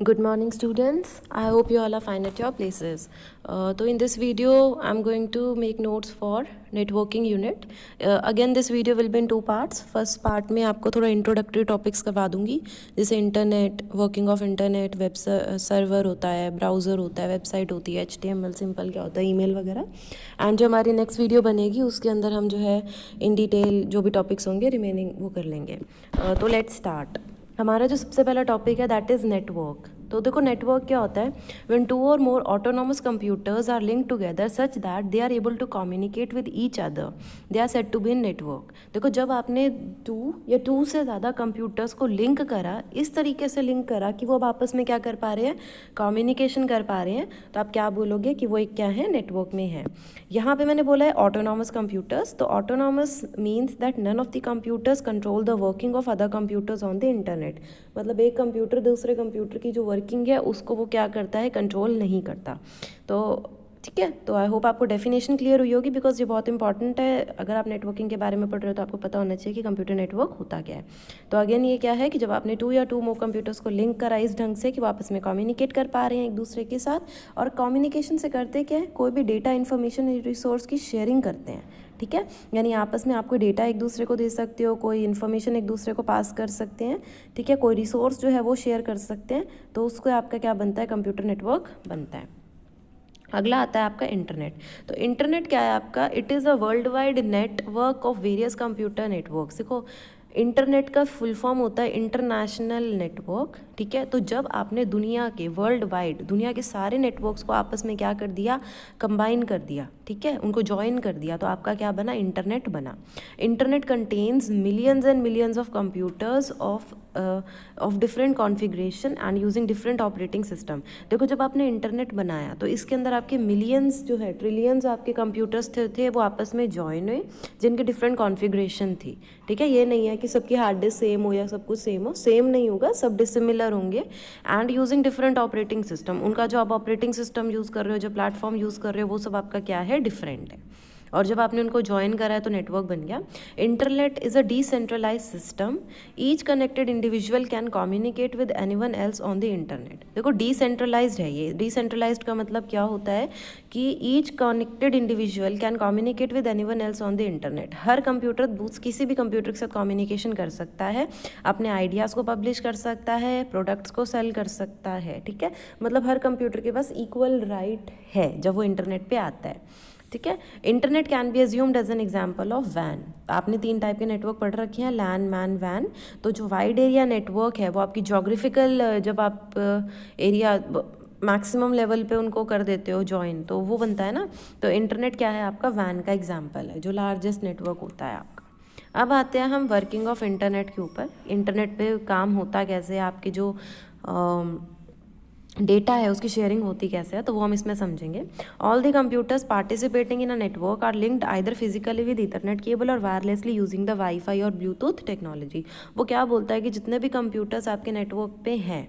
Good morning, students. I hope you all are fine at your places. So in this video, I'm going to make notes for networking unit. Again, this video will be in two parts. First part में आपको थोड़ा introductory topics करवा दूंगी, जैसे internet, working of internet, web server होता है, browser होता है, वेबसाइट होती है, HTML सिंपल क्या होता है, ईमेल वगैरह. एंड जो हमारी नेक्स्ट वीडियो बनेगी उसके अंदर हम जो है इन डिटेल जो भी टॉपिक्स होंगे रिमेनिंग वो कर लेंगे. तो लेट्स स्टार्ट. हमारा जो सबसे पहला टॉपिक है दैट इज़ नेटवर्क. तो देखो नेटवर्क क्या होता है, when two or more autonomous computers are link together such that they are able to communicate with each other, they are said to be in network. देखो जब आपने to से ज़्यादा कंप्यूटर्स को लिंक करा, इस तरीके से लिंक करा कि वो अब आपस में क्या कर पा रहे हैं, कम्युनिकेशन कर पा रहे हैं, तो आप क्या बोलोगे कि वो एक क्या है, नेटवर्क में है. यहाँ पे मैंने बोला है ऑटोनॉमस कंप्यूटर्स, तो autonomous means that none of the computers control the working of other computers on the internet. मतलब एक कंप्यूटर दूसरे कंप्यूटर की जो वर्किंग है उसको वो क्या करता है, कंट्रोल नहीं करता. तो ठीक है, तो आई होप आपको डेफिनेशन क्लियर हुई होगी, बिकॉज ये बहुत इंपॉर्टेंट है. अगर आप नेटवर्किंग के बारे में पढ़ रहे हो तो आपको पता होना चाहिए कि कंप्यूटर नेटवर्क होता क्या है. तो अगेन ये क्या है कि जब आपने टू या टू मोर कंप्यूटर्स को लिंक करा इस ढंग से कि वो आपस में कम्युनिकेट कर पा रहे हैं एक दूसरे के साथ, और कम्युनिकेशन से करते क्या है, कोई भी डेटा इन्फॉर्मेशन रिसोर्स की शेयरिंग करते हैं. ठीक है, यानी आपस में आप कोई डेटा एक दूसरे को दे सकते हो, कोई इन्फॉर्मेशन एक दूसरे को पास कर सकते हैं. ठीक है, कोई रिसोर्स जो है वो शेयर कर सकते हैं, तो उसको आपका क्या बनता है, कंप्यूटर नेटवर्क बनता है. अगला आता है आपका इंटरनेट. तो इंटरनेट क्या है आपका, it is a world wide network of various computer networks. देखो इंटरनेट का फुल फॉर्म होता है इंटरनेशनल नेटवर्क. ठीक है, तो जब आपने दुनिया के वर्ल्ड वाइड दुनिया के सारे नेटवर्क्स को आपस में क्या कर दिया, कंबाइन कर दिया, ठीक है, उनको ज्वाइन कर दिया, तो आपका क्या बना, इंटरनेट बना. Internet contains millions and millions of computers of different configuration and using different operating system. देखो जब आपने इंटरनेट बनाया तो इसके अंदर आपके मिलियंस जो है, ट्रिलियंस आपके कंप्यूटर्स थे वो आपस में ज्वाइन हुए, जिनकी डिफरेंट कॉन्फ़िगरेशन थी. ठीक है, ये नहीं है कि सबकी हार्ड डिस्क सेम हो या सब कुछ सेम हो, सेम नहीं होगा, सब डिसिमिलर होंगे. And using different operating system, उनका जो आप ऑपरेटिंग सिस्टम यूज़ कर रहे हो, जो प्लेटफॉर्म यूज़ कर रहे हो, वो सब आपका क्या है, डिफरेंट है. और जब आपने उनको ज्वाइन करा है तो नेटवर्क बन गया. Internet is a decentralize system, each connected individual can communicate with anyone else on the internet. देखो डिसेंट्रलाइज्ड है ये. डिसेंट्रलाइज्ड का मतलब क्या होता है कि each connected individual can communicate with anyone else on the internet. हर कंप्यूटर किसी भी कंप्यूटर के साथ कम्युनिकेशन कर सकता है, अपने आइडियाज़ को पब्लिश कर सकता है, प्रोडक्ट्स को सेल कर सकता है. ठीक है, मतलब हर कंप्यूटर के पास इक्वल राइट है जब वो इंटरनेट पे आता है. ठीक है, internet can be assumed as an example of वैन. आपने 3 टाइप के नेटवर्क पढ़ रखे हैं, लैन, मैन, वैन. तो जो वाइड एरिया नेटवर्क है वो आपकी जोग्राफिकल, जब आप एरिया मैक्सिमम लेवल पे उनको कर देते हो ज्वाइन, तो वो बनता है ना. तो इंटरनेट क्या है आपका, वैन का एग्जाम्पल है, जो लार्जेस्ट नेटवर्क होता है आपका. अब आते हैं हम वर्किंग ऑफ इंटरनेट के ऊपर. इंटरनेट पे काम होता कैसे, आपके जो डेटा है उसकी शेयरिंग होती कैसे है, तो वो हम इसमें समझेंगे. All the computers participating in a network are linked either physically with ethernet cable और वायरलेसली यूजिंग द वाईफाई और ब्लूटूथ टेक्नोलॉजी. वो क्या बोलता है कि जितने भी कंप्यूटर्स आपके नेटवर्क पे हैं,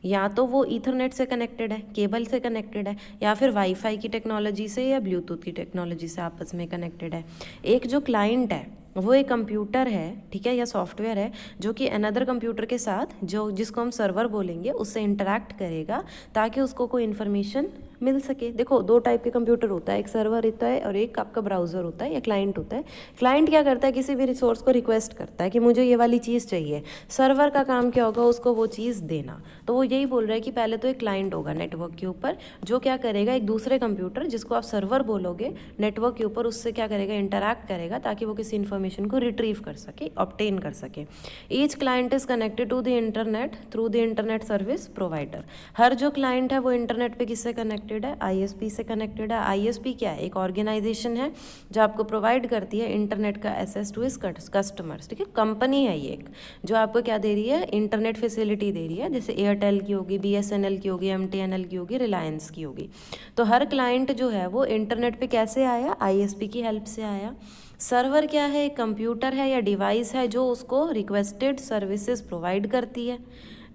या तो वो ईथरनेट से कनेक्टेड है, केबल से कनेक्टेड है, या फिर वाईफाई की टेक्नोलॉजी से या ब्लूटूथ की टेक्नोलॉजी से आपस में कनेक्टेड है. एक जो क्लाइंट है वो एक कंप्यूटर है, ठीक है, या सॉफ्टवेयर है, जो कि अनदर कंप्यूटर के साथ, जो जिसको हम सर्वर बोलेंगे, उससे इंटरैक्ट करेगा ताकि उसको कोई इन्फॉर्मेशन मिल सके. देखो 2 टाइप के कंप्यूटर होता है, एक सर्वर होता है और एक आपका ब्राउज़र होता है या क्लाइंट होता है. क्लाइंट क्या करता है, किसी भी रिसोर्स को रिक्वेस्ट करता है कि मुझे ये वाली चीज़ चाहिए. सर्वर का काम क्या होगा, उसको वो चीज़ देना. तो वो यही बोल रहा है कि पहले तो एक क्लाइंट होगा नेटवर्क के ऊपर, जो क्या करेगा, एक दूसरे कंप्यूटर जिसको आप सर्वर बोलोगे नेटवर्क के ऊपर, उससे क्या करेगा, इंटरैक्ट करेगा ताकि वो किसी इन्फॉर्मेशन को रिट्रीव कर सके, ऑब्टेन कर सके. Each client is connected to the internet through the internet service provider. हर जो क्लाइंट है वो इंटरनेट पे किससे कनेक्टेड है, आईएसपी से कनेक्टेड है. आईएसपी क्या है, एक ऑर्गेनाइजेशन है जो आपको प्रोवाइड करती है इंटरनेट का एक्सेस टू इस कस्टमर्स. ठीक है, कंपनी है ये एक, जो आपको क्या दे रही है, इंटरनेट फैसिलिटी दे रही है, जैसे एयरटेल की होगी, बीएसएनएल की होगी, एमटीएनएल की होगी, रिलायंस की होगी. तो हर क्लाइंट जो है वो इंटरनेट पे कैसे आया, आईएसपी की हेल्प से आया. सर्वर क्या है, एक कंप्यूटर है या डिवाइस है जो उसको रिक्वेस्टेड सर्विसेज प्रोवाइड करती है.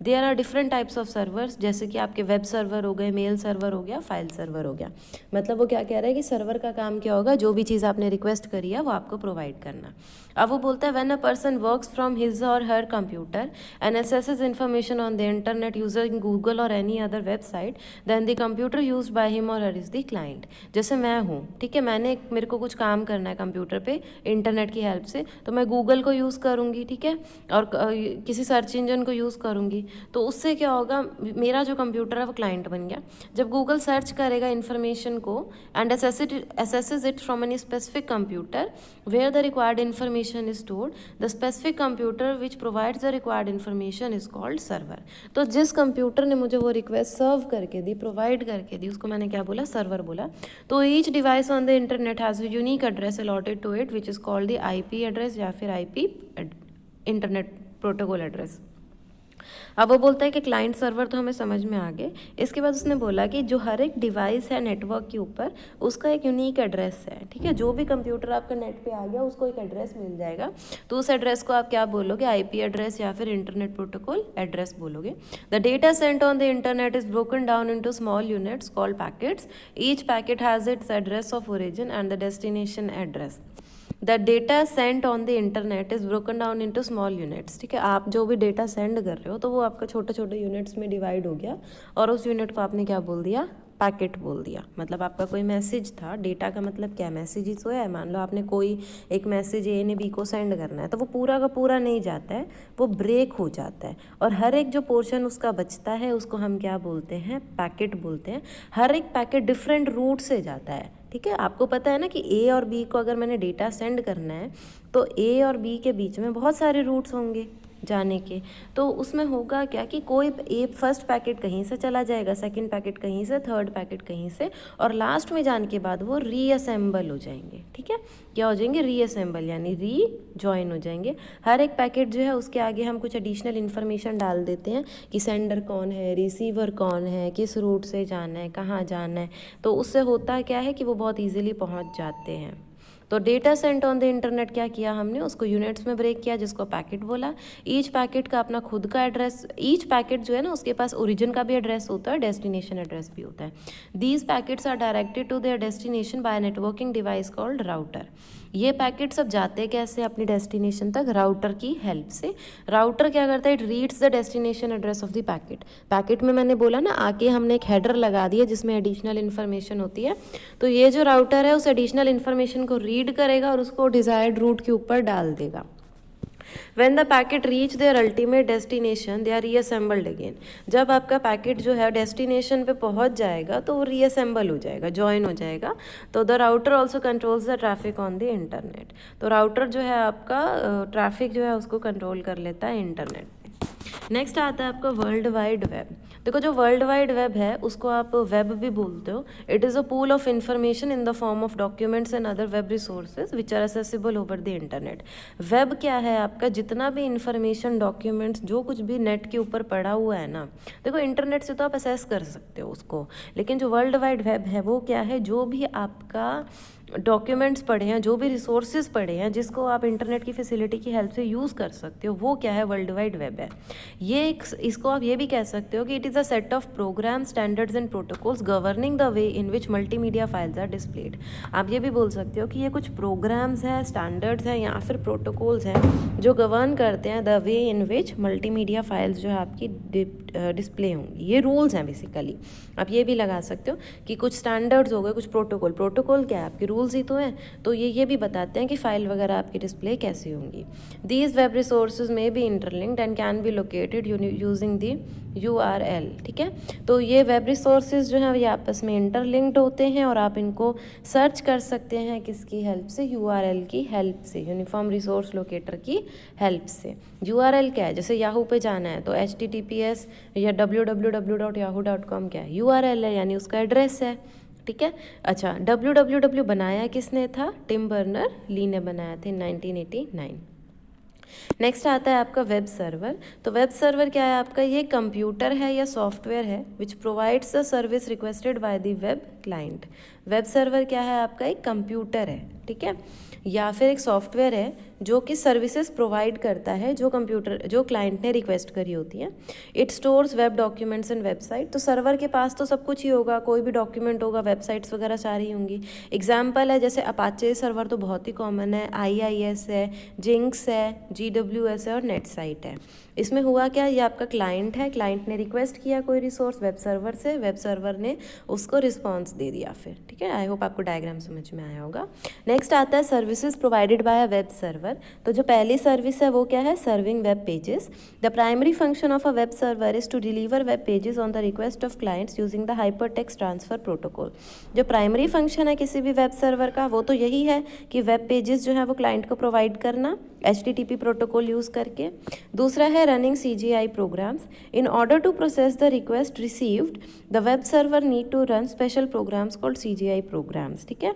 There are different types of servers, जैसे कि आपके वेब सर्वर हो गए, मेल सर्वर हो गया, फाइल सर्वर हो गया। मतलब वो क्या कह रहा है कि सर्वर का काम क्या होगा, जो भी चीज़ आपने रिक्वेस्ट करी है वो आपको प्रोवाइड करना। अब वो बोलता है when a person works from his or her computer and accesses information on the internet using Google or any other website, then the computer used by him or her is the client। जैसे मैं हूँ, ठीक है, मेरे को कुछ काम करना है कंप्यूटर पे इंटरनेट की हेल्प से, तो मैं गूगल को यूज़ करूँगी, ठीक है, और किसी सर्च इंजन को यूज़ करूँगी, तो उससे क्या होगा, मेरा जो कंप्यूटर है वो क्लाइंट बन गया। जब गूगल सर्च करेगा इन्फॉर्मेशन को and assesses it from any specific computer where the required information is stored, the specific computer which provides the required information is called server। तो जिस कंप्यूटर ने मुझे वो रिक्वेस्ट सर्व करके दी, प्रोवाइड करके दी, उसको मैंने क्या बोला, सर्वर बोला। तो each device on the internet has a unique address allotted to it which is called the IP address या फिर IP इंटरनेट प्रोटोकॉल एड्रेस। अब वो बोलता है कि क्लाइंट सर्वर तो हमें समझ में आ गए। इसके बाद उसने बोला कि जो हर एक डिवाइस है नेटवर्क के ऊपर, उसका एक यूनिक एड्रेस है, ठीक है। जो भी कंप्यूटर आपका नेट पे आ गया उसको एक एड्रेस मिल जाएगा, तो उस एड्रेस को आप क्या बोलोगे, IP एड्रेस या फिर इंटरनेट प्रोटोकॉल एड्रेस बोलोगे। The data sent on the internet is broken down into small units called packets. Each packet has its address of origin and the destination address. The data sent on the internet is broken down into small units, ठीक है। आप जो भी data send कर रहे हो तो वो आपका छोटे छोटे यूनिट्स में डिवाइड हो गया, और उस यूनिट को आपने क्या बोल दिया, पैकेट बोल दिया। मतलब आपका कोई मैसेज था, डेटा का मतलब क्या, मैसेज ही तो है। मान लो आपने कोई एक मैसेज A ने B को सेंड करना है, तो वो पूरा का पूरा नहीं जाता है, वो ब्रेक हो जाता है, और हर एक जो पोर्शन उसका बचता है उसको हम क्या बोलते हैं, पैकेट बोलते हैं। हर एक पैकेट डिफरेंट रूट से जाता है, ठीक है। आपको पता है ना कि A और B को अगर मैंने डेटा सेंड करना है तो A और B के बीच में बहुत सारे रूट्स होंगे जाने के, तो उसमें होगा क्या कि कोई फर्स्ट पैकेट कहीं से चला जाएगा, सेकंड पैकेट कहीं से, थर्ड पैकेट कहीं से, और लास्ट में जाने के बाद वो रीअसेंबल हो जाएंगे, ठीक है। क्या हो जाएंगे, रीअसेंबल, यानी जॉइन हो जाएंगे। हर एक पैकेट जो है उसके आगे हम कुछ एडिशनल इन्फॉर्मेशन डाल देते हैं कि सेंडर कौन है, रिसीवर कौन है, किस रूट से जाना है, कहाँ जाना है, तो उससे होता क्या है कि वो बहुत ईजिली पहुँच जाते हैं। तो data sent on the internet क्या किया हमने, उसको यूनिट्स में ब्रेक किया, जिसको पैकेट बोला। ईच पैकेट का अपना खुद का एड्रेस, ईच पैकेट जो है ना उसके पास ओरिजिन का भी एड्रेस होता है, डेस्टिनेशन एड्रेस भी होता है। These packets are directed to their destination by networking device called router. ये पैकेट सब जाते कैसे अपनी डेस्टिनेशन तक, राउटर की हेल्प से। राउटर क्या करता है, it reads the destination address of the packet. Packet में मैंने बोला ना, आके हमने एक हेडर लगा दिया जिसमें एडिशनल इन्फॉर्मेशन होती है, तो ये जो राउटर है उस एडिशनल इन्फॉर्मेशन को रीड करेगा और उसको डिजायर्ड रूट के ऊपर डाल देगा। When the packet reach their ultimate destination, they are reassembled again। जब आपका पैकेट जो है डेस्टिनेशन पे पहुंच जाएगा तो वो रीअसेंबल हो जाएगा, जॉइन हो जाएगा। तो the router also controls the traffic on the internet. तो राउटर जो है आपका ट्रैफिक जो है उसको कंट्रोल कर लेता है इंटरनेट। नेक्स्ट आता है आपका वर्ल्ड वाइड वेब। देखो जो वर्ल्ड वाइड वेब है उसको आप वेब भी बोलते हो। It is a pool of information in the form of documents and other web resources which are accessible over the internet. Web क्या है आपका, जितना भी इंफॉर्मेशन, डॉक्यूमेंट्स, जो कुछ भी नेट के ऊपर पड़ा हुआ है ना, देखो इंटरनेट से तो आप असेस कर सकते हो उसको, लेकिन जो वर्ल्ड वाइड वेब है वो क्या है, जो भी आपका डॉक्यूमेंट्स पढ़े हैं, जो भी रिसोर्सेज पढ़े हैं, जिसको आप इंटरनेट की फैसिलिटी की हेल्प से यूज़ कर सकते हो, वो क्या है, वर्ल्ड वाइड वेब है। इसको आप ये भी कह सकते हो कि it is a set of program, standards and protocols governing the way in which multimedia files are displayed. आप ये भी बोल सकते हो कि ये कुछ प्रोग्राम्स हैं, स्टैंडर्ड्स हैं या फिर प्रोटोकॉल्स हैं जो गवर्न करते हैं the way in which multimedia files जो है आपकी डिस्प्ले होंगी। ये रूल्स हैं बेसिकली। आप ये भी लगा सकते हो कि कुछ स्टैंडर्ड्स हो गए, कुछ प्रोटोकॉल क्या है, आपके रूल्स ही तो हैं, तो ये भी बताते हैं कि फाइल वगैरह आपकी डिस्प्ले कैसी होंगी। These web resources may be interlinked and can be located using the URL, ठीक है। तो ये वेब रिसोर्सेज जो हैं ये आपस में इंटरलिंक्ड होते हैं और आप इनको सर्च कर सकते हैं किसकी हेल्प से, URL की हेल्प से, यूनिफॉर्म रिसोर्स लोकेटर की हेल्प से। URL क्या है, जैसे याहू पे जाना है तो HTTPS या www.yahoo.com क्या है, URL है, यानी उसका एड्रेस है, ठीक है। अच्छा, www बनाया किसने था, टिम बर्नर ली ने बनाया था 1989। नेक्स्ट आता है आपका वेब सर्वर। तो वेब सर्वर क्या है आपका, ये कंप्यूटर है या सॉफ्टवेयर है which provides the service requested by the web client. Web server क्या है आपका, एक कंप्यूटर है, ठीक है, या फिर एक सॉफ्टवेयर है जो कि सर्विसेज प्रोवाइड करता है जो क्लाइंट ने रिक्वेस्ट करी होती है। It stores web documents and website, तो सर्वर के पास तो सब कुछ ही होगा, कोई भी डॉक्यूमेंट होगा, वेबसाइट्स वगैरह सारी होंगी। एग्जाम्पल है जैसे अपाचे सर्वर तो बहुत ही कॉमन है, IIS है, जिंक्स है, GWS है और नेट साइट है। इसमें हुआ क्या, ये आपका क्लाइंट है, क्लाइंट ने रिक्वेस्ट किया कोई रिसोर्स वेब सर्वर से, वेब सर्वर ने उसको रिस्पॉन्स दे दिया फिर, ठीक है। आई होप आपको डायग्राम समझ में आया होगा। नेक्स्ट आता है services provided by a web server. तो जो पहली सर्विस है वो क्या है, serving web pages. The primary function of a web server is to deliver web pages on the request of clients using the hyper text transfer protocol. जो primary function है किसी भी वेब सर्वर का वो तो यही है कि वेब पेजेस जो है वो क्लाइंट को प्रोवाइड करना HTTP प्रोटोकॉल यूज़ करके। दूसरा है running CGI programs. In order to process the request received the web server need to run special programs called CGI programs, ठीक है।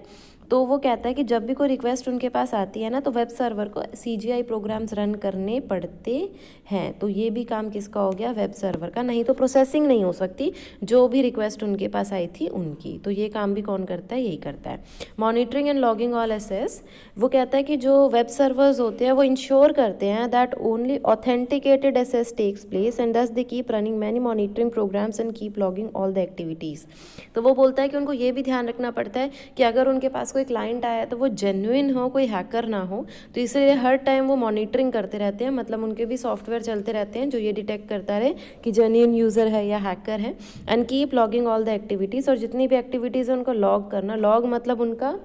तो वो कहता है कि जब भी कोई रिक्वेस्ट उनके पास आती है ना तो वेब सर्वर को CGI प्रोग्राम्स रन करने पड़ते हैं। तो ये भी काम किसका हो गया, वेब सर्वर का, नहीं तो प्रोसेसिंग नहीं हो सकती जो भी रिक्वेस्ट उनके पास आई थी उनकी। तो ये काम भी कौन करता है, यही करता है। Monitoring and logging all access, वो कहता है कि जो वेब सर्वर्स होते हैं वो इंश्योर करते हैं that only authenticated access takes place and thus they keep running many monitoring programs and keep logging all the activities. तो वो बोलता है कि उनको ये भी ध्यान रखना पड़ता है कि अगर उनके पास कोई क्लाइंट आया तो वो जेन्युइन हो, कोई हैकर ना हो। तो इसलिए हर टाइम वो मॉनिटरिंग करते रहते हैं, मतलब उनके भी सॉफ्टवेयर चलते रहते हैं जो ये डिटेक्ट करता रहे कि जेन्युइन यूज़र है या हैकर है। And keep logging all the activities, और जितनी भी एक्टिविटीज़ है उनको लॉग करना। लॉग मतलब उनका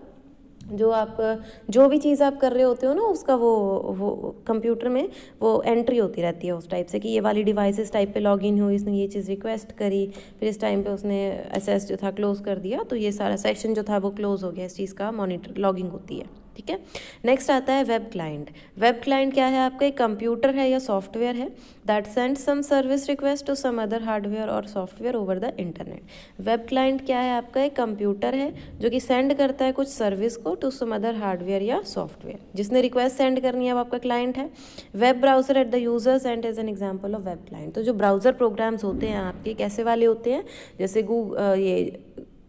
जो भी चीज़ आप कर रहे होते हो ना उसका वो कंप्यूटर में वो एंट्री होती रहती है उस टाइप से कि ये वाली डिवाइस इस टाइप पे लॉगिन हुई, इसने ये चीज़ रिक्वेस्ट करी, फिर इस टाइम पे उसने एसेस जो था क्लोज कर दिया, तो ये सारा सेक्शन जो था वो क्लोज हो गया, इस चीज़ का मॉनिटर लॉगिंग होती है, ठीक है। नेक्स्ट आता है वेब क्लाइंट। वेब क्लाइंट क्या है, आपका एक कंप्यूटर है या सॉफ्टवेयर है that send some service request to some other hardware or software over the internet. Web client क्या है, आपका एक कंप्यूटर है जो कि सेंड करता है कुछ सर्विस को टू सम अदर हार्डवेयर या सॉफ्टवेयर। जिसने रिक्वेस्ट सेंड करनी है वो आपका क्लाइंट है। Web browser at the user send is an example of web client. तो जो ब्राउजर प्रोग्राम्स होते हैं आपके कैसे वाले होते हैं, जैसे ये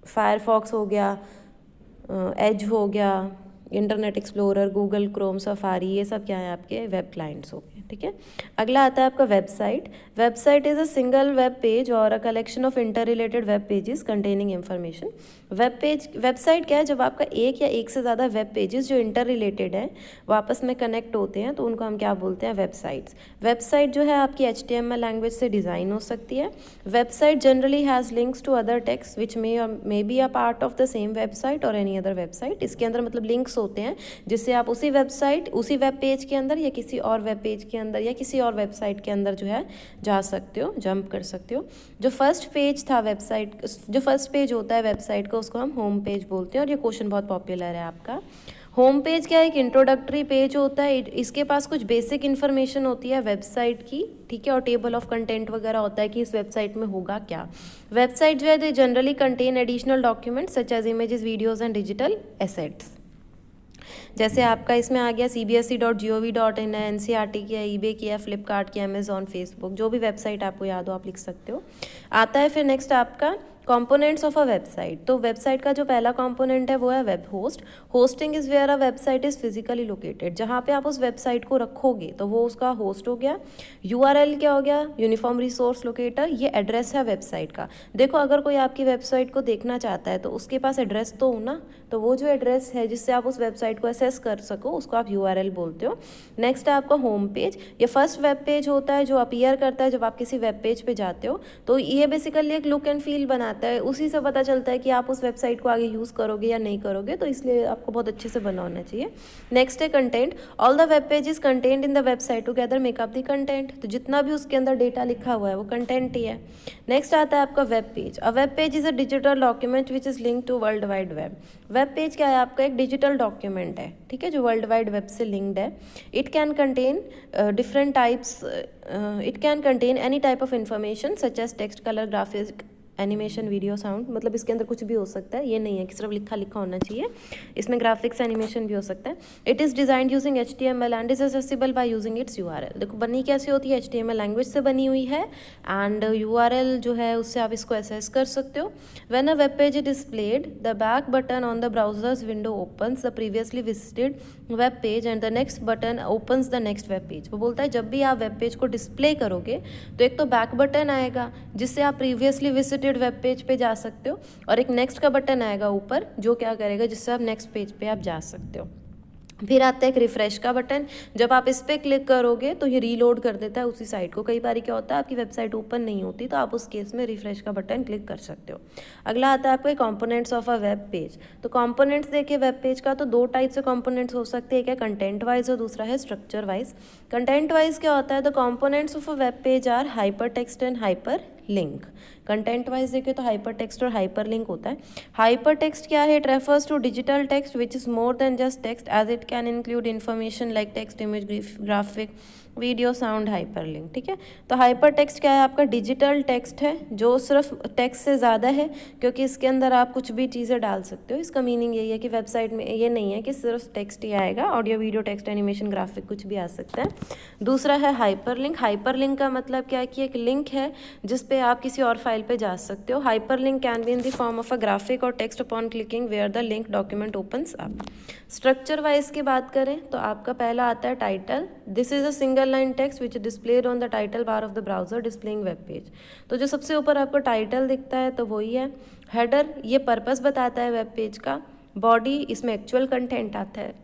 फायरफॉक्स हो गया, एज हो गया, internet explorer, Google Chrome, safari, ये सब क्या है आपके वेब क्लाइंट्स हो गए, ठीक है। अगला आता है आपका website. Website is a single web page or a collection of inter related web pages containing information. Website क्या है, जब आपका एक या एक से ज़्यादा वेब पेजेस जो इंटर रिलेटेड है वो आपस में कनेक्ट होते हैं तो उनको हम क्या बोलते हैं, वेबसाइट्स। वेबसाइट जो है आपकी HTML लैंग्वेज से डिज़ाइन हो सकती है। Website generally has links to other text which may be a part of the same website और एनी अदर वेबसाइट। इसके अंदर मतलब लिंक्स होते हैं जिससे आप उसी वेब पेज के अंदर या किसी और वेब पेज के अंदर या किसी और वेबसाइट के अंदर जो है जा सकते हो, जंप कर सकते हो। जो फर्स्ट पेज होता है वेबसाइट का उसको हम होम पेज बोलते हैं, और ये क्वेश्चन बहुत पॉपुलर है आपका। होम पेज क्या है, एक इंट्रोडक्टरी पेज होता है, इसके पास कुछ बेसिक इन्फॉर्मेशन होती है वेबसाइट की, ठीक है, और टेबल ऑफ कंटेंट वगैरह होता है कि इस वेबसाइट में होगा क्या। वेबसाइट जो है they generally contain additional documents such as images, videos and digital assets. जैसे आपका इसमें आ गया CBSE.gov.in है, NCERT की है, eBay की है, फ्लिपकार्ट की, अमेजॉन, फेसबुक, जो भी वेबसाइट आपको याद हो आप लिख सकते हो। आता है फिर नेक्स्ट आपका कंपोनेंट्स ऑफ अ वेबसाइट। तो वेबसाइट का जो पहला कंपोनेंट है वो है web host. Hosting is where a website is physically located. जहाँ पे आप उस वेबसाइट को रखोगे तो वो उसका होस्ट हो गया। URL क्या हो गया, यूनिफॉर्म रिसोर्स लोकेटर, ये एड्रेस है वेबसाइट का। देखो अगर कोई आपकी वेबसाइट को देखना चाहता है तो उसके पास एड्रेस तो हो ना, तो वो जो एड्रेस है जिससे आप उस वेबसाइट को एक्सेस कर सको उसको आप URL बोलते हो। नेक्स्ट है आपका होम पेज। ये फर्स्ट वेब पेज होता है जो अपीयर करता है जब आप किसी वेब पेज पे जाते हो। तो ये बेसिकली एक लुक एंड फील बनाता है, उसी से पता चलता है कि आप उस वेबसाइट को आगे यूज़ करोगे या नहीं करोगे, तो इसलिए आपको बहुत अच्छे से बना होना चाहिए। नेक्स्ट है content. All the web pages content in the website together make up the content. तो जितना भी उसके अंदर डेटा लिखा हुआ है वो कंटेंट ही है। नेक्स्ट आता है आपका web page. A web page is a digital document which is link to world wide web. Web page क्या है, आपका एक डिजिटल डॉक्यूमेंट है, ठीक है, जो वर्ल्ड वाइड वेब से लिंक्ड है। It can contain different types, it can contain any type of information such as text, colour, animation, video, sound, मतलब इसके अंदर कुछ भी हो सकता है, ये नहीं है कि सिर्फ लिखा लिखा होना चाहिए, इसमें ग्राफिक्स एनिमेशन भी हो सकता है। It is designed using HTML and is accessible by using its URL। देखो बनी कैसे होती है, HTML लैंग्वेज से बनी हुई है एंड URL जो है उससे आप इसको एक्सेस कर सकते हो। When a web page is displayed, the back button on the browsers window opens the previously visited web page and the next button opens the next web page. वो बोलता है जब भी आप वेब पेज को डिस्प्ले करोगे तो एक तो बैक बटन आएगा जिससे आप प्रीवियसली विजिटेड वेब पेज पे जा सकते हो, और एक नेक्स्ट का बटन आएगा ऊपर जो क्या करेगा, जिससे आप नेक्स्ट पेज पे आप जा सकते हो। फिर आता है एक रिफ्रेश का बटन, जब आप इस पर क्लिक करोगे तो ये रीलोड कर देता है उसी साइट को। कई बार क्या होता है आपकी वेबसाइट ओपन नहीं होती, तो आप उस केस में रिफ्रेश का बटन क्लिक कर सकते हो। अगला आता है आपके components of a web page. तो कंपोनेंट्स देखिए वेब पेज का तो दो टाइप से कंपोनेंट्स हो सकते हैं, एक है कंटेंट वाइज और दूसरा है स्ट्रक्चर वाइज। कंटेंट वाइज क्या होता है, the components of a web page are hyper text and hyper link. Content wise देखें तो हाइपर टेक्स्ट और हाइपर लिंक होता है। हाइपर टेक्स्ट क्या है, it refers to digital text which is more than just text as it can include information like text, image, graphic, video, sound, hyper link. ठीक है, तो हाइपर टेक्स्ट क्या है, आपका डिजिटल टेक्स्ट है जो सिर्फ टेक्स्ट से ज़्यादा है, क्योंकि इसके अंदर आप कुछ भी चीज़ें डाल सकते हो। इसका मीनिंग यही है कि वेबसाइट में ये नहीं है कि सिर्फ टेक्स्ट ही आएगा, audio, video, text, animation, graphic कुछ भी आ सकता है। दूसरा है हाइपर लिंक। हाइपर लिंक का मतलब क्या है कि एक लिंक है जिस पे आप किसी और फाइल पे जा सकते हो। Hyperlink can be in the form of a graphic और text upon clicking where the link document opens up. Structure wise की बात करें तो आपका पहला आता है title. This is a single line text which displayed on the title bar of the browser displaying web page. तो जो सबसे ऊपर आपको टाइटल दिखता है तो वही है। हेडर ये पर्पस बताता है वेब पेज का। बॉडी इसमें एक्चुअल कंटेंट आता है।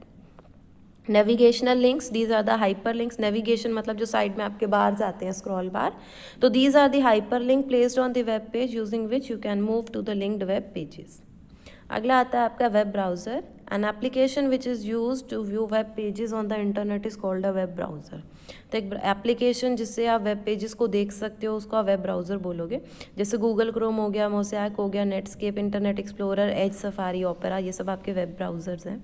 Navigational links, these are the hyper links. Navigation मतलब जो साइड में आपके बार्स आते हैं, स्क्रॉल बार, तो these are the hyper link placed on the web page using which you can move to the linked web pages. अगला आता है आपका web browser. An application which is use to view web pages on the internet is called a web browser. तो एक application जिससे आप web pages को देख सकते हो उसको आप वेब ब्राउजर बोलोगे। जैसे गूगल क्रोम हो गया, मोज़ैक हो गया, Netscape, Internet Explorer, Edge, Safari, Opera, ये सब आपके वेब ब्राउजर्स हैं।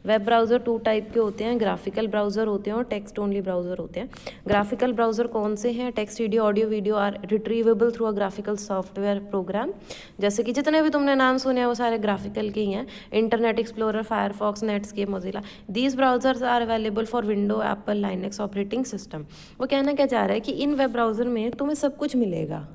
वेब ब्राउजर टू टाइप के होते हैं, ग्राफिकल ब्राउजर होते हैं और टेक्स्ट ओनली ब्राउजर होते हैं। ग्राफिकल ब्राउजर कौन से हैं, text, video, audio, video are retrievable through a graphical software program. जैसे कि जितने भी तुमने नाम सुने हैं वो सारे ग्राफिकल के ही हैं। Internet Explorer, Firefox, Netscape, Mozilla. These browsers are available for window, Apple, Linux operating system. वो कहना क्या चाह रहा है कि इन वेब ब्राउज़र में तुम्हें सब कुछ मिलेगा,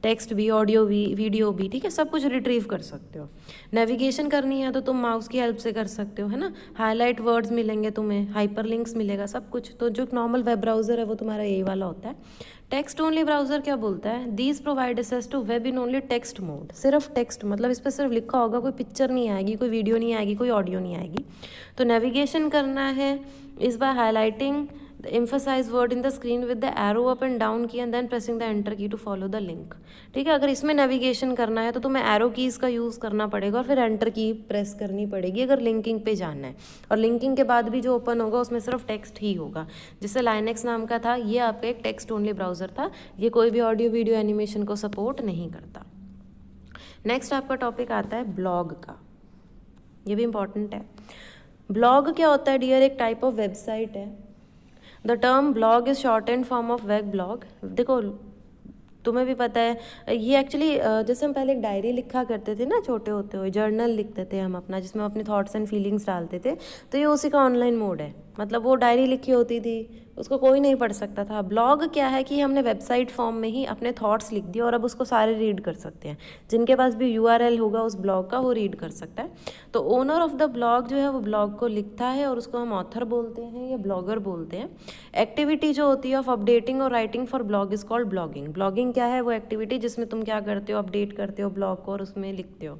टेक्स्ट भी, ऑडियो भी, वीडियो भी, ठीक है, सब कुछ रिट्रीव कर सकते हो। नेविगेशन करनी है तो तुम माउस की हेल्प से कर सकते हो, है ना। हाईलाइट वर्ड्स मिलेंगे तुम्हें, हाइपर लिंक्स मिलेगा, सब कुछ। तो जो नॉर्मल वेब ब्राउज़र है वो तुम्हारा यही वाला होता है। टेक्स्ट ओनली ब्राउज़र क्या बोलता है, these provide access to web in only text mode. सिर्फ टेक्स्ट, मतलब इस पर सिर्फ लिखा होगा, कोई पिक्चर नहीं आएगी, कोई वीडियो नहीं आएगी, कोई ऑडियो नहीं आएगी। तो नेविगेशन करना है इस by highlighting the emphasize word in the screen with the arrow up and down key and then pressing the enter key to follow the link। ठीक है, अगर इसमें नेविगेशन करना है तो तुम्हें एरो कीज़ का यूज़ करना पड़ेगा और फिर एंटर की प्रेस करनी पड़ेगी अगर लिंकिंग पे जाना है। और लिंकिंग के बाद भी जो ओपन होगा उसमें सिर्फ टेक्स्ट ही होगा। जिससे लाइनेक्स नाम का था, ये आपका एक टेक्स्ट ओनली ब्राउज़र था, ये कोई भी ऑडियो, वीडियो, एनिमेशन को सपोर्ट नहीं करता। नेक्स्ट आपका टॉपिक आता है ब्लॉग का, ये भी इंपॉर्टेंट है। ब्लॉग क्या होता है डियर, एक टाइप ऑफ वेबसाइट है। The term blog is short and form of web blog. देखो तुम्हें भी पता है ये एक्चुअली जैसे हम पहले एक डायरी लिखा करते थे ना, छोटे होते हुए जर्नल लिखते थे हम अपना, जिसमें अपने थॉट्स एंड फीलिंग्स डालते थे, तो ये उसी का ऑनलाइन मोड है। मतलब वो डायरी लिखी होती थी, उसको कोई नहीं पढ़ सकता था। ब्लॉग क्या है कि हमने वेबसाइट फॉर्म में ही अपने थॉट्स लिख दिए और अब उसको सारे रीड कर सकते हैं। जिनके पास भी URL होगा उस ब्लॉग का, वो रीड कर सकता है। तो ओनर ऑफ द ब्लॉग जो है वो ब्लॉग को लिखता है और उसको हम ऑथर बोलते हैं या ब्लॉगर बोलते हैं। एक्टिविटी जो होती है ऑफ अपडेटिंग और writing for blog is called blogging. Blogging क्या है, वो एक्टिविटी जिसमें तुम क्या करते हो, अपडेट करते हो ब्लॉग को और उसमें लिखते हो।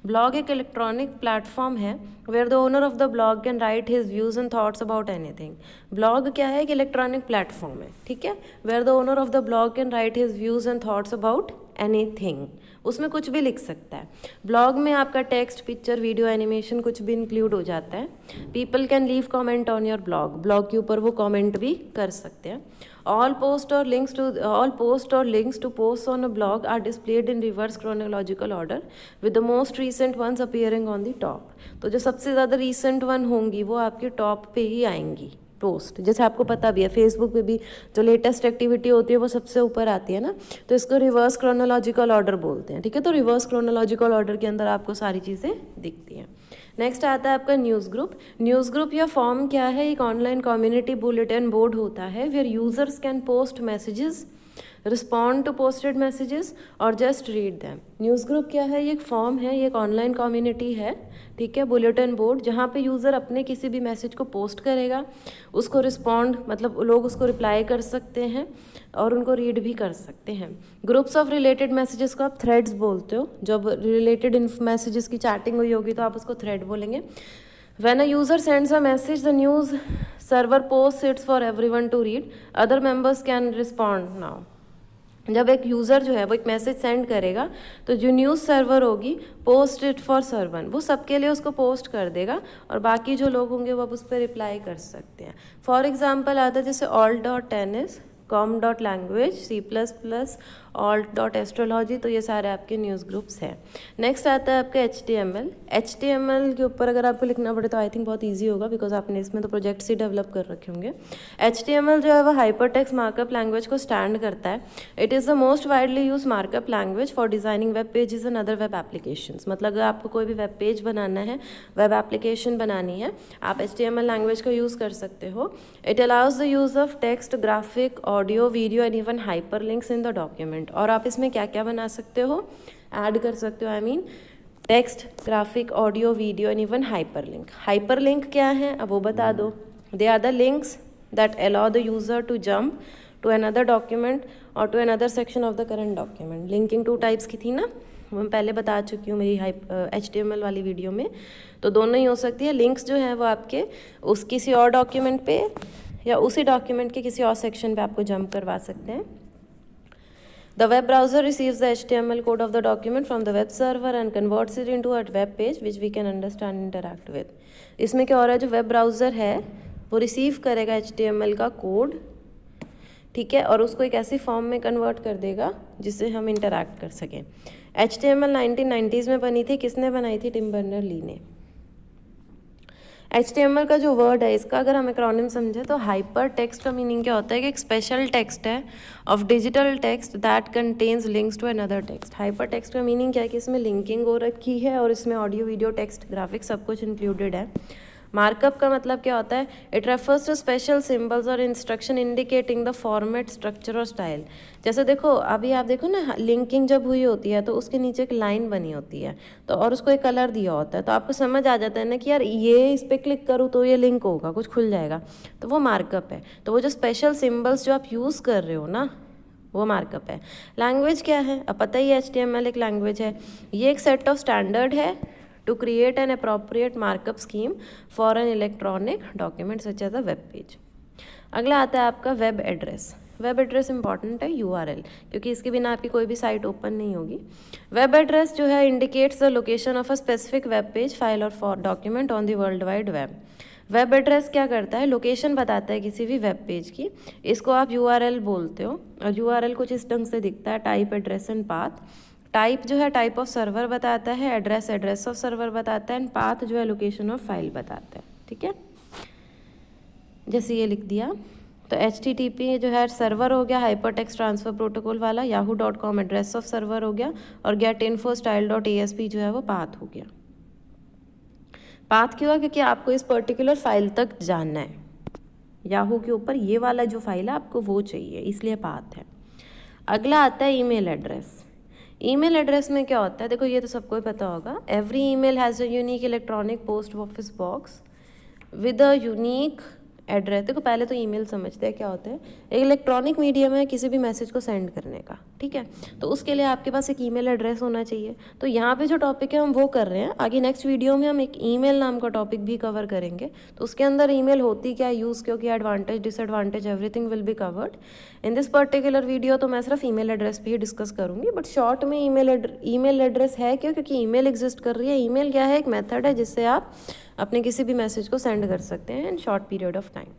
ब्लॉग एक इलेक्ट्रॉनिक प्लेटफॉर्म है where the owner of the blog can write his views and thoughts about anything. Blog क्या है, एक इलेक्ट्रॉनिक प्लेटफॉर्म है, ठीक है, where the owner of the blog can write his views and thoughts about anything. उसमें कुछ भी लिख सकता है। ब्लॉग में आपका टेक्स्ट, पिक्चर, वीडियो, एनिमेशन कुछ भी इंक्लूड हो जाता है। People can leave comment on your blog. Blog के ऊपर वो कमेंट भी कर सकते हैं। ऑल पोस्ट और links to post on a blog are displayed in reverse chronological order with the most recent ones appearing on the top. तो जो सबसे ज़्यादा रीसेंट वन होंगी वो आपके टॉप पे ही आएंगी, पोस्ट। जैसे आपको पता भी है फेसबुक पे भी जो लेटेस्ट एक्टिविटी होती है वो सबसे ऊपर आती है ना, तो इसको रिवर्स क्रोनोलॉजिकल ऑर्डर बोलते हैं, ठीक है। तो रिवर्स क्रोनोलॉजिकल ऑर्डर के अंदर आपको सारी चीज़ें दिखती हैं। नेक्स्ट आता है आपका न्यूज़ ग्रुप। न्यूज़ ग्रुप या फॉर्म क्या है, एक ऑनलाइन कम्युनिटी बुलेटिन बोर्ड होता है where users can post messages, respond to posted messages और just read them. News group क्या है, ये एक फॉर्म है, ये एक ऑनलाइन कम्युनिटी है, ठीक है, बुलेटिन बोर्ड, जहाँ पे यूज़र अपने किसी भी मैसेज को पोस्ट करेगा, उसको रिस्पॉन्ड मतलब लोग उसको रिप्लाई कर सकते हैं और उनको रीड भी कर सकते हैं। ग्रुप्स ऑफ रिलेटेड मैसेजेस को आप थ्रेड्स बोलते हो। जब रिलेटेड मैसेजेस की चैटिंग हुई होगी तो आप उसको थ्रेड बोलेंगे। When a user sends a message, the news server posts it for everyone to read. Other members can respond now. जब एक यूज़र जो है वो एक मैसेज सेंड करेगा तो जो न्यूज़ सर्वर होगी पोस्ट इट फॉर सर्वन, वो सबके लिए उसको पोस्ट कर देगा और बाकी जो लोग होंगे वो अब उस पर रिप्लाई कर सकते हैं। फॉर एग्जांपल आता है जैसे alt.tennis, com.language, C++, alt.astrology, तो ये सारे आपके न्यूज़ ग्रुप्स हैं। नेक्स्ट आता है आपका HTML के ऊपर अगर आपको लिखना पड़े तो आई थिंक बहुत इजी होगा बिकॉज आपने इसमें तो प्रोजेक्ट्स ही डेवलप कर रखे होंगे। HTML जो है वो हाइपरटेक्स्ट मार्कअप लैंग्वेज को स्टैंड करता है। It is the most widely use markup language for designing web pages and other web applications. मतलब अगर आपको कोई भी वेब पेज बनाना है, वेब एप्लीकेशन बनानी है, आप HTML लैंग्वेज का यूज़ कर सकते हो। It allows the use of text, graphic, audio, video and even hyper links in the document. और आप इसमें क्या क्या बना सकते हो, ऐड कर सकते हो, I mean text, graphic, audio, video and even hyper link. Hyper link क्या है अब वो बता दो। They are the links that allow the user to jump to another document और to another section of the current document. Linking two types की थी ना, वो मैं पहले बता चुकी हूँ मेरी HTML वाली वीडियो में। तो दोनों ही हो सकती है। लिंक्स जो है वो आपके उस किसी और डॉक्यूमेंट पे या उसी डॉक्यूमेंट के किसी और सेक्शन पे आपको जंप करवा सकते हैं। The web browser receives the HTML code of the document from the web server and converts it into a web page which we can understand and interact with. इसमें क्या हो रहा है, जो वेब ब्राउज़र है वो रिसीव करेगा HTML का कोड, ठीक है, और उसको एक ऐसी फॉर्म में कन्वर्ट कर देगा जिससे हम इंटरैक्ट कर सकें। HTML 1990s में बनी थी, किसने बनाई थी, टिम बर्नर-ली ने। HTML का जो वर्ड है इसका अगर हम एक्रोनिम समझे तो हाइपर टेक्स्ट का मीनिंग क्या होता है कि एक स्पेशल टेक्स्ट है of digital text that contains links to another text. Hyper text का मीनिंग क्या है कि इसमें लिंकिंग हो रखी है और इसमें ऑडियो, वीडियो, टेक्स्ट, ग्राफिक्स सब कुछ इंक्लूडेड है। मार्कअप का मतलब क्या होता है, it refers to special symbols और instruction indicating the format, structure और स्टाइल। जैसे देखो अभी आप देखो ना, लिंकिंग जब हुई होती है तो उसके नीचे एक लाइन बनी होती है तो और उसको एक कलर दिया होता है तो आपको समझ आ जाता है ना कि यार ये इस पर क्लिक करूँ तो ये लिंक होगा, कुछ खुल जाएगा, तो वो मार्कअप है। तो वो जो स्पेशल सिम्बल्स जो आप यूज़ कर रहे हो ना वो मार्कअप है। लैंग्वेज क्या है, अब पता ही है HTML एक लैंग्वेज है। ये एक सेट ऑफ स्टैंडर्ड है to create an appropriate markup scheme for an electronic document such as a web page. अगला आता है आपका web address. Web address important है, URL, क्योंकि इसके बिना आपकी कोई भी साइट ओपन नहीं होगी। वेब एड्रेस जो है indicates the location of a specific web page, file और for document on the world wide web. Web address क्या करता है, लोकेशन बताता है किसी भी वेब पेज की, इसको आप URL बोलते हो। और URL कुछ इस ढंग से दिखता है, type, address and path. Type जो है टाइप ऑफ सर्वर बताता है, एड्रेस एड्रेस ऑफ सर्वर बताता है, एंड पाथ जो है लोकेशन ऑफ फाइल बताता है, ठीक है। जैसे ये लिख दिया तो HTTP जो है सर्वर हो गया, हाइपर टेक्स्ट ट्रांसफर प्रोटोकॉल वाला। yahoo.com एड्रेस ऑफ सर्वर हो गया और getinfostyle.asp जो है वो पाथ हो गया। पाथ क्यों है, क्योंकि आपको इस पर्टिकुलर फाइल तक जानना है, याहू के ऊपर ये वाला जो फाइल है आपको वो चाहिए, इसलिए पाथ है। अगला आता है ईमेल एड्रेस। ईमेल एड्रेस में क्या होता है, देखो ये तो सबको ही पता होगा, every email has a unique electronic post office box with a unique address. देखो पहले तो ईमेल समझते हैं क्या होता है, एक इलेक्ट्रॉनिक मीडियम है किसी भी मैसेज को सेंड करने का, ठीक है। तो उसके लिए आपके पास एक ईमेल एड्रेस होना चाहिए। तो यहाँ पे जो टॉपिक है हम वो कर रहे हैं, आगे नेक्स्ट वीडियो में हम एक ईमेल नाम का टॉपिक भी कवर करेंगे। तो उसके अंदर ईमेल होती क्या, यूज़ क्यों किया, advantage, disadvantage, everything will be covered in this particular video. तो मैं सिर्फ ईमेल एड्रेस पे ही डिस्कस करूँगी, बट शॉर्ट में ईमेल एड्रेस है क्यों, क्योंकि ईमेल एग्जिस्ट कर रही है। ईमेल क्या है, एक मेथड है जिससे आप अपने किसी भी मैसेज को सेंड कर सकते हैं in short period of time.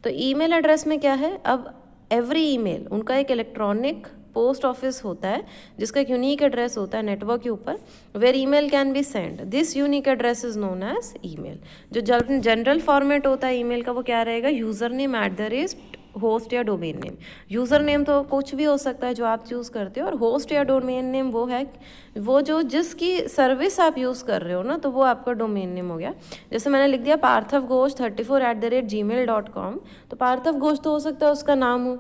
तो ईमेल एड्रेस में क्या है, अब एवरी ईमेल उनका एक इलेक्ट्रॉनिक पोस्ट ऑफिस होता है जिसका एक यूनिक एड्रेस होता है नेटवर्क के ऊपर, where email can be send, this unique address is known as email. जो जनरल फॉर्मेट होता है ईमेल का वो क्या रहेगा, यूज़र नेम @ होस्ट या डोमेन नेम। यूज़र नेम तो कुछ भी हो सकता है जो आप चूज़ करते हो, और होस्ट या डोमेन नेम वो है वो जो जिसकी सर्विस आप यूज़ कर रहे हो ना, तो वो आपका डोमेन नेम हो गया। जैसे मैंने लिख दिया पार्थव घोष 34 @gmail.com, तो पार्थव घोष तो हो सकता है उसका नाम हो,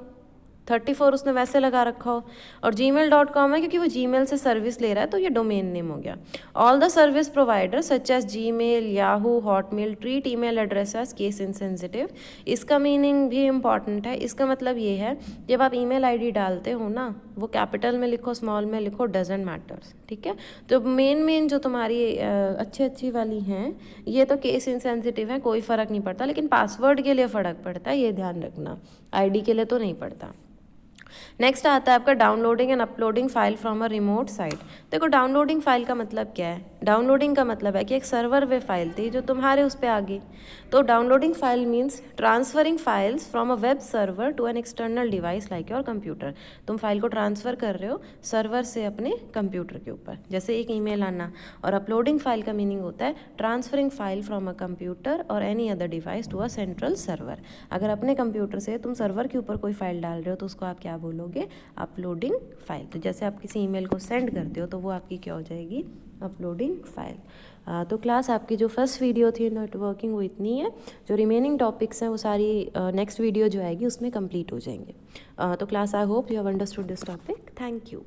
34 उसने वैसे लगा रखा हो, और gmail.com है क्योंकि वो जीमेल से सर्विस ले रहा है, तो ये डोमेन नेम हो गया। All the service provider such as Gmail, Yahoo, Hotmail treat email address as case insensitive. इसका मीनिंग भी इम्पॉर्टेंट है। इसका मतलब ये है जब आप ईमेल आईडी डालते हो ना, वो कैपिटल में लिखो, स्मॉल में लिखो, डजेंट मैटर्स, ठीक है। तो मेन जो तुम्हारी अच्छी वाली हैं ये तो केस इनसेंसिटिव है, कोई फ़र्क नहीं पड़ता, लेकिन पासवर्ड के लिए फ़र्क पड़ता है, ये ध्यान रखना, आईडी के लिए तो नहीं पड़ता। नेक्स्ट आता है आपका downloading and uploading file from a remote site. देखो डाउनलोडिंग फाइल का मतलब क्या है, डाउनलोडिंग का मतलब है कि एक सर्वर वे फाइल थी जो तुम्हारे उस पर आ गई। तो downloading file means transferring files from a web server to an external device like your computer. तुम फाइल को ट्रांसफ़र कर रहे हो सर्वर से अपने कंप्यूटर के ऊपर, जैसे एक ईमेल आना। और अपलोडिंग फाइल का मीनिंग होता है transferring file from a computer और any other device to a central server. अगर अपने कंप्यूटर से तुम सर्वर के ऊपर कोई फाइल डाल रहे हो तो उसको आप क्या बोलोगे, अपलोडिंग फाइल। तो जैसे आप किसी ईमेल को सेंड करते हो तो वो आपकी क्या हो जाएगी, अपलोडिंग फाइल। तो क्लास आपकी जो फर्स्ट वीडियो थी नेटवर्किंग वो इतनी है। जो रिमेनिंग टॉपिक्स हैं वो सारी नेक्स्ट वीडियो जो आएगी उसमें कंप्लीट हो जाएंगे। तो class I hope you have understood this topic. Thank you.